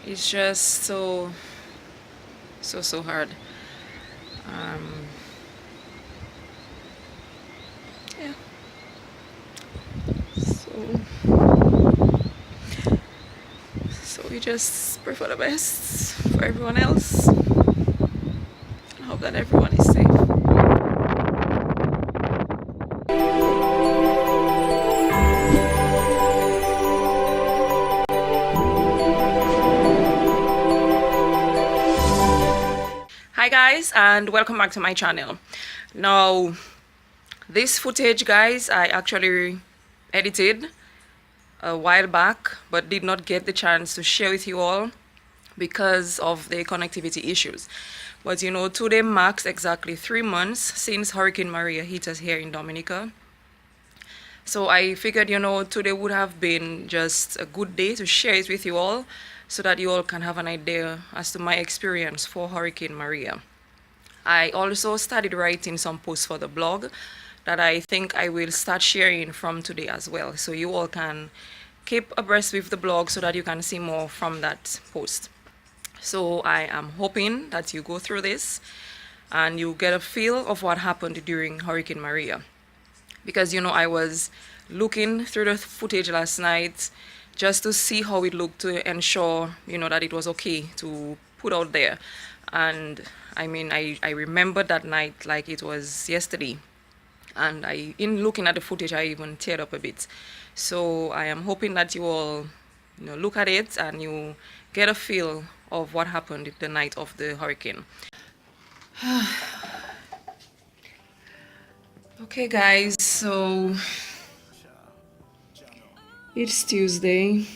It's just so hard. Um, yeah. So we just pray for the best for everyone else and hope that everyone is safe. Hi guys, and welcome back to my channel. Now, this footage, guys, I actually edited a while back but did not get the chance to share with you all because of the connectivity issues. But you know, today marks exactly 3 months since Hurricane Maria hit us here in Dominica. So I figured, you know, today would have been just a good day to share it with you all so that you all can have an idea as to my experience for Hurricane Maria. I also started writing some posts for the blog that I think I will start sharing from today as well. So you all can keep abreast with the blog so that you can see more from that post. So I am hoping that you go through this and you get a feel of what happened during Hurricane Maria. Because, you know, I was looking through the footage last night just to see how it looked to ensure, you know, that it was okay to put out there. And I mean, I remember that night like it was yesterday. And in looking at the footage, I even teared up a bit. So I am hoping that you all, you know, look at it and you get a feel of what happened the night of the hurricane. Okay guys, so it's Tuesday.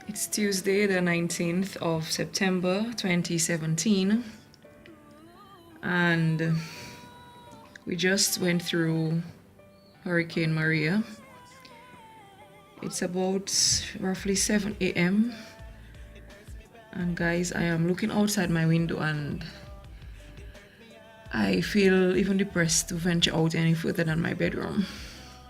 It's Tuesday the 19th of September 2017, and we just went through Hurricane Maria. It's about roughly 7 a.m. and guys, I am looking outside my window and I feel even depressed to venture out any further than my bedroom.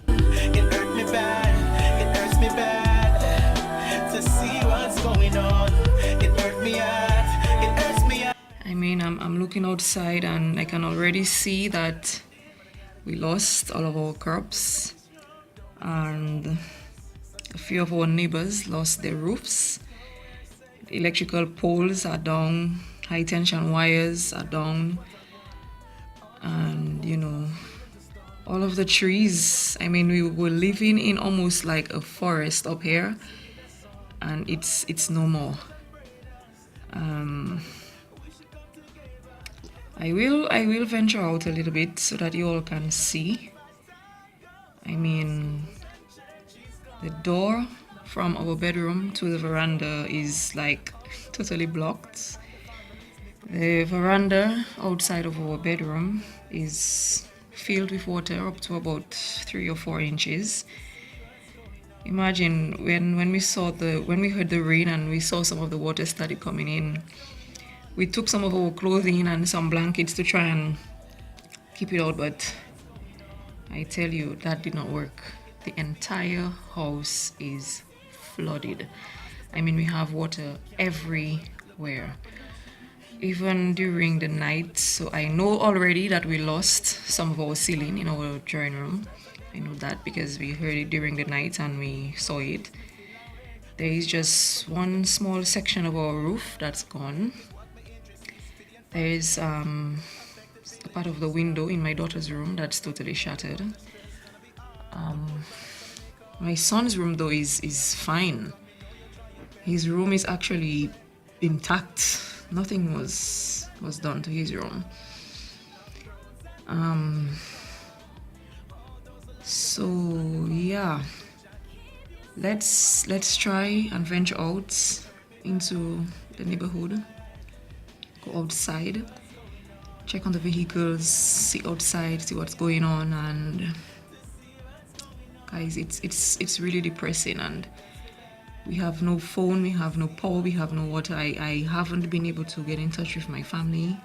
It hurt me bad, it hurts me bad to see what's going on. It hurt me out, it hurts me out. I mean, I'm looking outside and I can already see that we lost all of our crops and a few of our neighbors lost their roofs. Electrical poles are down, high tension wires are down, and you know, all of the trees. I mean, we were living in almost like a forest up here, and it's no more. I will venture out a little bit so that you all can see. I mean, the door from our bedroom to the veranda is like totally blocked. The veranda outside of our bedroom is filled with water up to about 3 or 4 inches. Imagine when we heard the rain and we saw some of the water started coming in. We took some of our clothing and some blankets to try and keep it out, but I tell you, that did not work. The entire house is flooded. I mean, we have water everywhere, even during the night. So I know already that we lost some of our ceiling in our drawing room. I know that because we heard it during the night and we saw it. There is just one small section of our roof that's gone. There is a part of the window in my daughter's room that's totally shattered. My son's room though is fine. His room is actually intact. Nothing was done to his room. So yeah, let's try and venture out into the neighborhood. Go outside, check on the vehicles, see outside, see what's going on, and guys, it's really depressing. And we have no phone, we have no power, we have no water. I haven't been able to get in touch with my family,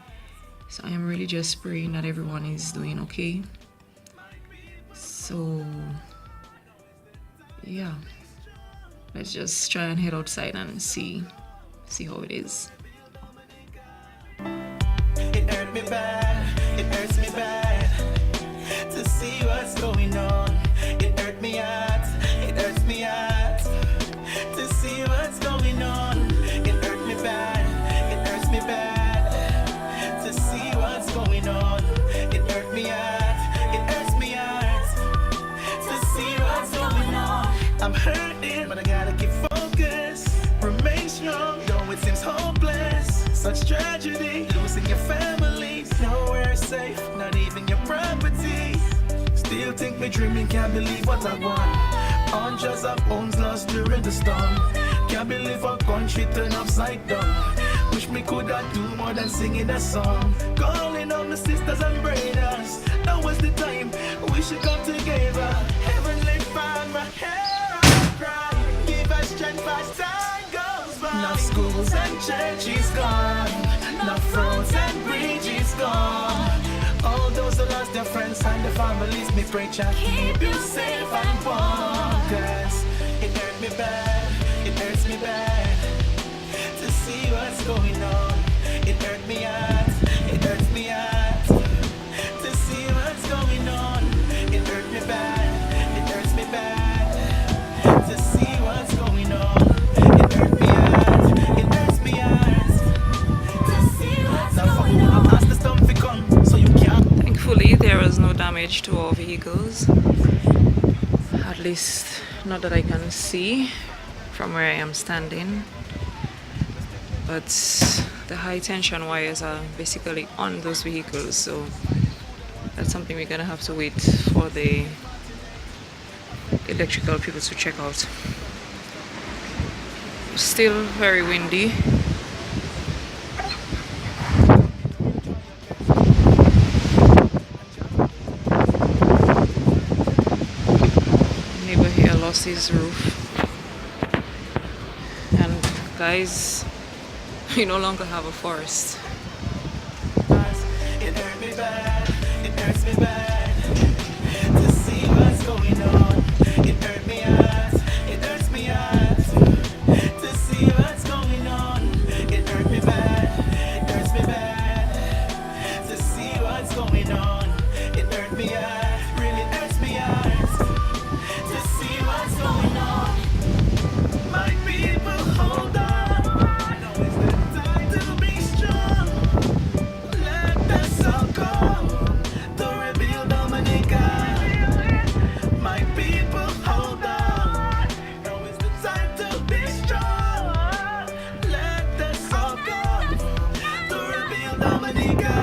so I am really just praying that everyone is doing okay. So yeah, Let's just try and head outside and see how it is. It hurt me bad, it hurts me bad to see what's going on. It hurt me out, it hurts me out to see what's going on. It hurt me bad, it hurts me bad to see what's going on. It hurt me out, it hurts me out to see what's going on. I'm hurting, but I gotta keep focused, remain strong, though it seems hopeless. Such tragedy, losing your family, nowhere safe, not even your property. Still think me dreaming, can't believe what I want. Hundreds of homes lost during the storm. Can't believe our country turned upside down. Wish me could have do more than singing a song. Calling on my sisters and brothers. Now was the time we should come together. Heavenly Father, hear our cry. Give us strength as time goes by. Now schools and churches gone. Now roads and bridges gone. All those who lost their friends and their families, me pray Jah keep you safe and warm. Cause it hurt me bad, it hurts me bad to see what's going on. It hurt me out, it hurts me out to see what's going on. It hurt me bad, it hurts me bad to see what's going on. It hurt me out, it hurts me out to see what's going on. Ask the storm to come so you can't. Thankfully, there was no damage to our vehicles. At least, not that I can see from where I am standing. But the high tension wires are basically on those vehicles, so that's something we're gonna have to wait for the electrical people to check out. Still very windy. Neighbor here lost his roof. And guys, we no longer have a forest. It hurt me bad, it hurts me bad to see what's going on. It hurt me out, it hurts me out to see what's going on. It hurt me bad, it hurts me bad to see what's going on. It hurt me out, really hurts me out to see what's going on. My people, hold on. Now is the time to be strong. Let the sun come to reveal Dominica. My people, hold on. Now is the time to be strong. Let the sun come to reveal Dominica.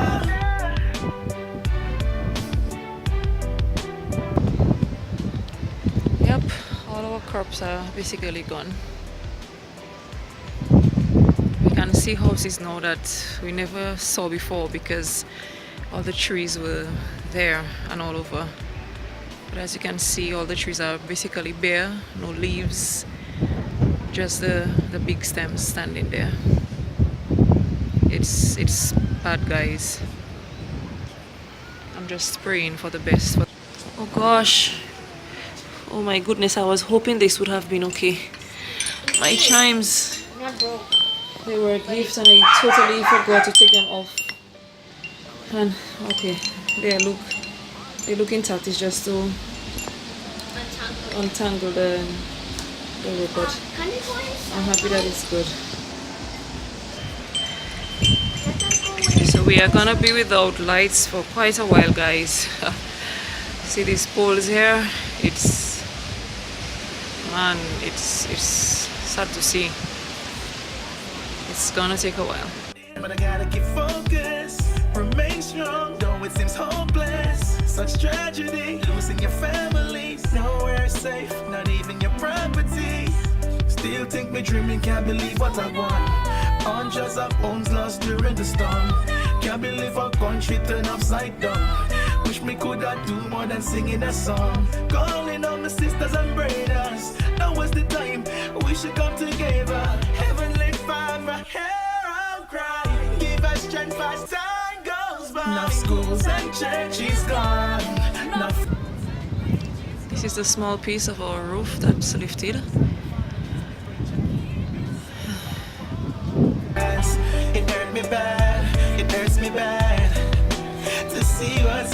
Yep, all our crops are basically gone. We can see houses now that we never saw before because all the trees were there and all over. But as you can see, all the trees are basically bare, no leaves, just the big stems standing there. It's bad, guys. I'm just praying for the best. Oh gosh. Oh my goodness, I was hoping this would have been okay. My chimes, they were a gift and I totally forgot to take them off. And okay, they look intact. It's just to untangle the rope, but I'm happy that it's good. So we are gonna be without lights for quite a while, guys. See these poles here? It's sad to see. It's gonna take a while. But I gotta keep focused, remain strong, though it seems hopeless. Such tragedy, losing your family, nowhere safe, not even your property. Still think me dreaming, can't believe what I want. Hundreds of homes lost during the storm. Can't believe our country turned upside down. Wish me could have do more than singing a song. Calling on my sisters and brothers. Now was the time we should come together. Heavenly Father, hear our cry. Give us strength as time goes by. Now schools and churches gone. Now This is the small piece of our roof that's lifted.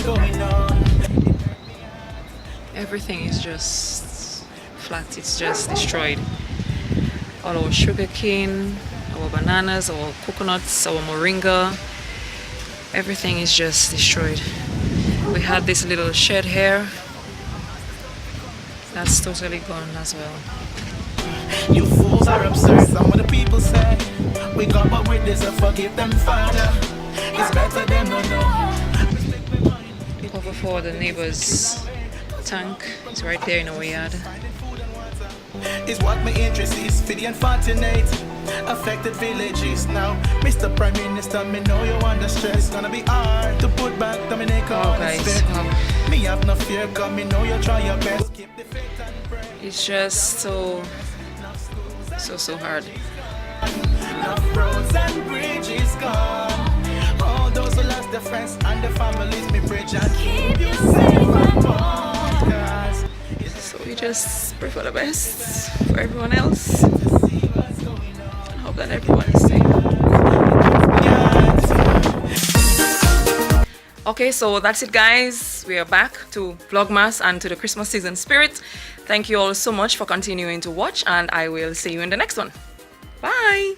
going on. Everything is just flat, it's just destroyed. All our sugar cane, our bananas, our coconuts, our moringa, everything is just destroyed. We had this little shed here, that's totally gone as well. You fools are absurd, some of the people say. We got what we deserve, forgive them, Father. It's better than no no. Cover for the neighbor's tank, it's right there in our yard. Is what my interest is for the unfortunate affected villages now. Mr. Prime Minister, me know you under stress. Gonna be hard to put back Dominic on guys, his feet. Me have no fear, cause me know you try your best. Keep the faith and pray. It's just so hard. Enough roads and bridges gone. All those who lost their friends and their families, me bridge and keep you safe and warm. Cause So we just pray for the best for everyone else. I hope that everyone is safe. Okay, so that's it guys. We are back to Vlogmas and to the Christmas season spirit. Thank you all so much for continuing to watch, and I will see you in the next one. Bye!